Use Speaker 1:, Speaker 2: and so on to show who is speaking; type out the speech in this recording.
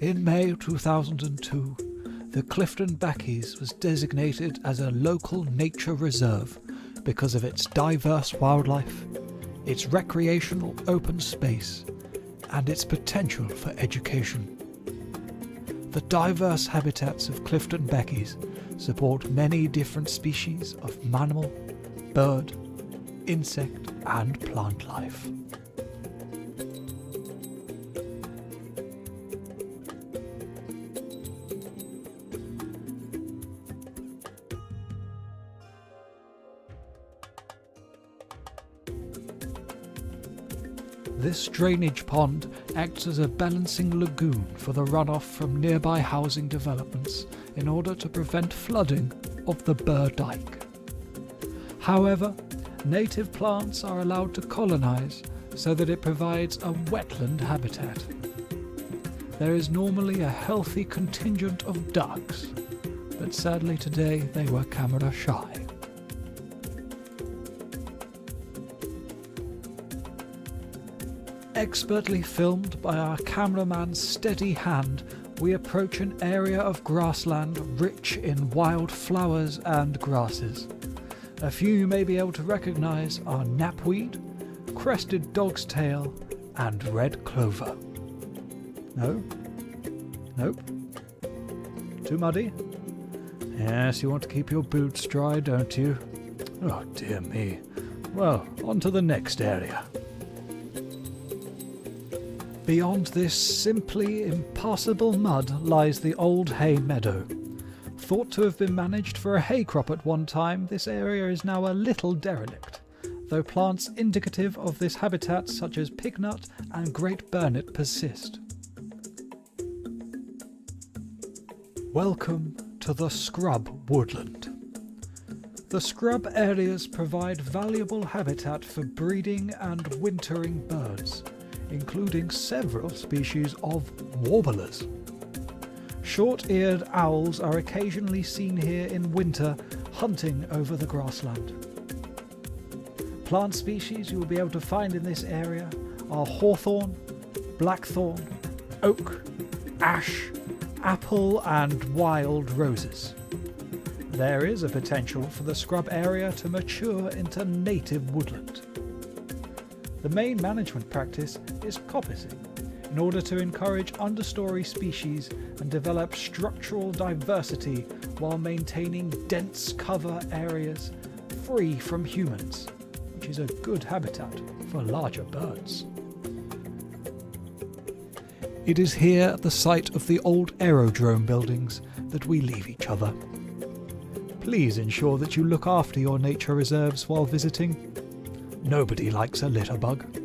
Speaker 1: In May 2002, the Clifton Backies was designated as a local nature reserve because of its diverse wildlife, its recreational open space, and its potential for education. The diverse habitats of Clifton Backies support many different species of mammal, bird, insect, and plant life. This drainage pond acts as a balancing lagoon for the runoff from nearby housing developments in order to prevent flooding of the Burr Dyke. However, native plants are allowed to colonise so that it provides a wetland habitat. There is normally a healthy contingent of ducks, but sadly today they were camera shy. Expertly filmed by our cameraman's steady hand, we approach an area of grassland rich in wild flowers and grasses. A few you may be able to recognise are knapweed, crested dog's tail, and red clover. No? Nope? Too muddy? Yes, you want to keep your boots dry, don't you? Oh dear me. Well, on to the next area. Beyond this simply impassable mud lies the old hay meadow. Thought to have been managed for a hay crop at one time, this area is now a little derelict, though plants indicative of this habitat such as pignut and great burnet persist. Welcome to the scrub woodland. The scrub areas provide valuable habitat for breeding and wintering birds, including several species of warblers. Short-eared owls are occasionally seen here in winter hunting over the grassland. Plant species you will be able to find in this area are hawthorn, blackthorn, oak, ash, apple and wild roses. There is a potential for the scrub area to mature into native woodland. The main management practice is coppicing, in order to encourage understory species and develop structural diversity while maintaining dense cover areas free from humans, which is a good habitat for larger birds. It is here at the site of the old aerodrome buildings that we leave each other. Please ensure that you look after your nature reserves while visiting. Nobody likes a litter bug.